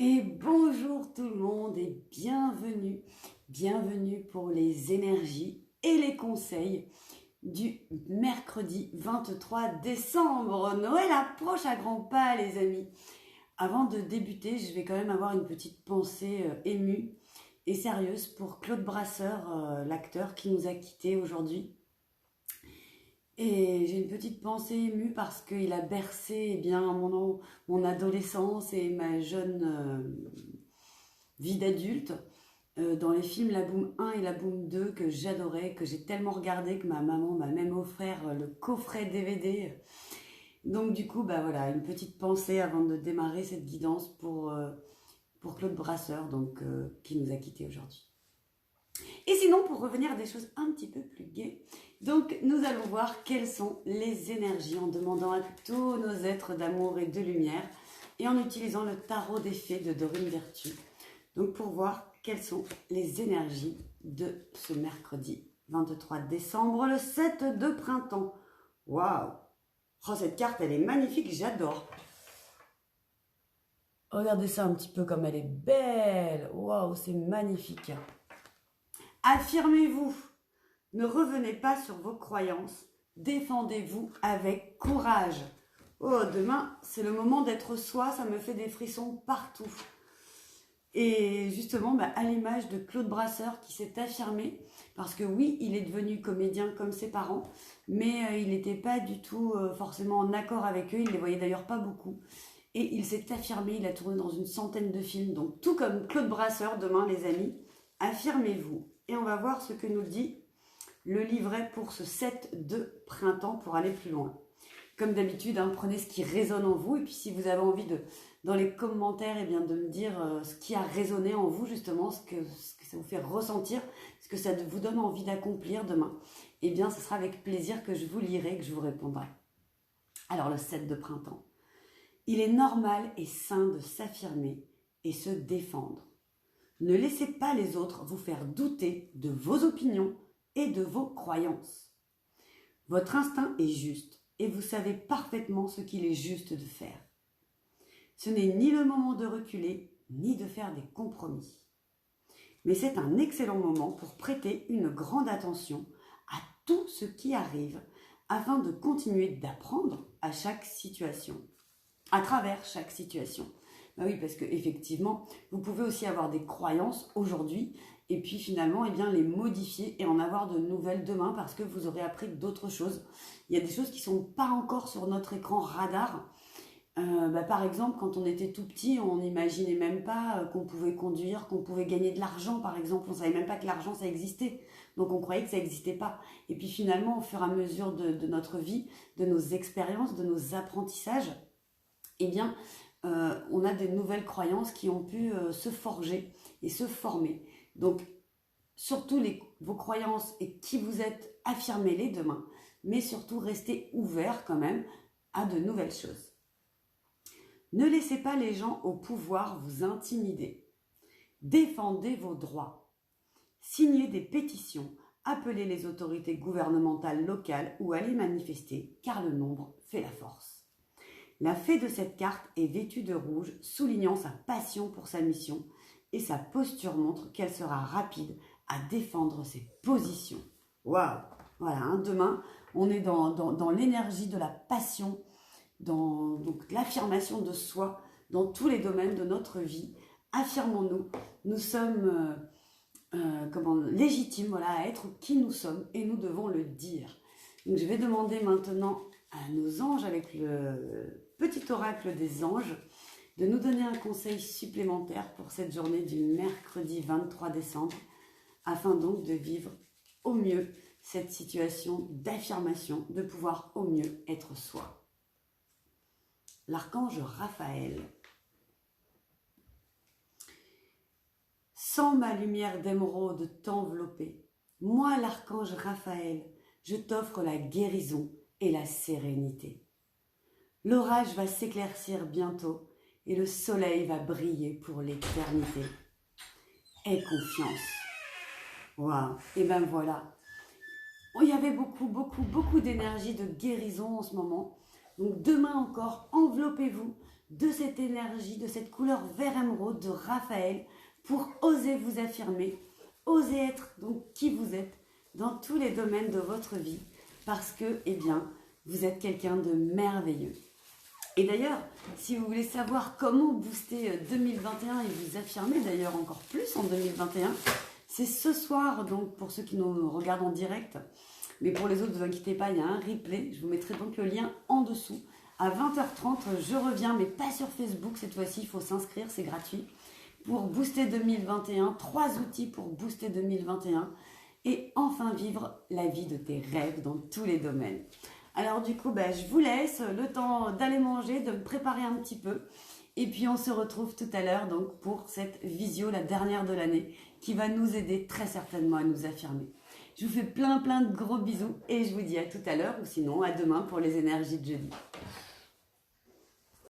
Et bonjour tout le monde et bienvenue pour les énergies et les conseils du mercredi 23 décembre. Noël approche à grands pas les amis. Avant de débuter, je vais quand même avoir une petite pensée émue et sérieuse pour Claude Brasseur, l'acteur qui nous a quittés aujourd'hui. Et j'ai une petite pensée émue parce qu'il a bercé mon adolescence et ma jeune vie d'adulte dans les films La Boum 1 et La Boum 2 que j'adorais, que j'ai tellement regardé que ma maman m'a même offert le coffret DVD. Donc du coup, bah voilà, une petite pensée avant de démarrer cette guidance pour Claude Brasseur, qui nous a quittés aujourd'hui. Et sinon, pour revenir à des choses un petit peu plus gaies, donc nous allons voir quelles sont les énergies en demandant à tous nos êtres d'amour et de lumière et en utilisant le tarot des fées de Dorine Virtue. Donc pour voir quelles sont les énergies de ce mercredi 23 décembre, le 7 de printemps. Waouh! Oh, cette carte, elle est magnifique, j'adore. Regardez ça un petit peu comme elle est belle. Waouh, c'est magnifique. Affirmez-vous. Ne revenez pas sur vos croyances. Défendez-vous avec courage. Oh, demain, c'est le moment d'être soi. Ça me fait des frissons partout. Et justement, à l'image de Claude Brasseur qui s'est affirmé, parce que oui, il est devenu comédien comme ses parents, mais il n'était pas du tout forcément en accord avec eux, il ne les voyait d'ailleurs pas beaucoup. Et il s'est affirmé, il a tourné dans une centaine de films, donc tout comme Claude Brasseur, demain les amis, affirmez-vous. Et on va voir ce que nous dit le livret pour ce 7 de printemps pour aller plus loin. Comme d'habitude, prenez ce qui résonne en vous, et puis si vous avez envie dans les commentaires, de me dire ce qui a résonné en vous, justement, ce que ça vous fait ressentir, ce que ça vous donne envie d'accomplir demain, ce sera avec plaisir que je vous lirai, que je vous répondrai. Alors, le 7 de printemps. Il est normal et sain de s'affirmer et se défendre. Ne laissez pas les autres vous faire douter de vos opinions et de vos croyances. Votre instinct est juste et vous savez parfaitement ce qu'il est juste de faire. Ce n'est ni le moment de reculer, ni de faire des compromis. Mais c'est un excellent moment pour prêter une grande attention à tout ce qui arrive afin de continuer d'apprendre à chaque situation, à travers chaque situation. Oui, parce qu'effectivement, vous pouvez aussi avoir des croyances aujourd'hui et puis finalement les modifier et en avoir de nouvelles demain parce que vous aurez appris d'autres choses. Il y a des choses qui ne sont pas encore sur notre écran radar. Par exemple, quand on était tout petit, on n'imaginait même pas qu'on pouvait conduire, qu'on pouvait gagner de l'argent, par exemple. On ne savait même pas que l'argent, ça existait. Donc, on croyait que ça n'existait pas. Et puis, finalement, au fur et à mesure de notre vie, de nos expériences, de nos apprentissages, on a des nouvelles croyances qui ont pu se forger et se former. Donc, surtout vos croyances et qui vous êtes, affirmez-les demain. Mais surtout, restez ouverts quand même à de nouvelles choses. Ne laissez pas les gens au pouvoir vous intimider. Défendez vos droits. Signez des pétitions, appelez les autorités gouvernementales locales ou allez manifester, car le nombre fait la force. La fée de cette carte est vêtue de rouge, soulignant sa passion pour sa mission, et sa posture montre qu'elle sera rapide à défendre ses positions. Waouh! Voilà, demain, on est dans l'énergie de la passion, dans l'affirmation de soi dans tous les domaines de notre vie. Affirmons-nous, nous sommes légitimes à être qui nous sommes et nous devons le dire. Donc je vais demander maintenant à nos anges avec le petit oracle des anges de nous donner un conseil supplémentaire pour cette journée du mercredi 23 décembre afin donc de vivre au mieux cette situation d'affirmation, de pouvoir au mieux être soi. L'archange Raphaël. Sans ma lumière d'émeraude t'envelopper, moi l'archange Raphaël, je t'offre la guérison et la sérénité. L'orage va s'éclaircir bientôt et le soleil va briller pour l'éternité. Aie confiance. Waouh, et voilà. Il y avait beaucoup d'énergie de guérison en ce moment. Donc demain encore, enveloppez-vous de cette énergie, de cette couleur vert émeraude de Raphaël pour oser vous affirmer, oser être donc qui vous êtes dans tous les domaines de votre vie parce que, eh bien, vous êtes quelqu'un de merveilleux. Et d'ailleurs, si vous voulez savoir comment booster 2021 et vous affirmer d'ailleurs encore plus en 2021, c'est ce soir, donc pour ceux qui nous regardent en direct, mais pour les autres, ne vous inquiétez pas, il y a un replay, je vous mettrai donc le lien en dessous. À 20h30, je reviens, mais pas sur Facebook cette fois-ci, il faut s'inscrire, c'est gratuit, pour booster 2021, 3 outils pour booster 2021 et enfin vivre la vie de tes rêves dans tous les domaines. Alors du coup, je vous laisse le temps d'aller manger, de me préparer un petit peu. Et puis on se retrouve tout à l'heure donc pour cette visio, la dernière de l'année, qui va nous aider très certainement à nous affirmer. Je vous fais plein de gros bisous et je vous dis à tout à l'heure ou sinon à demain pour les énergies de jeudi.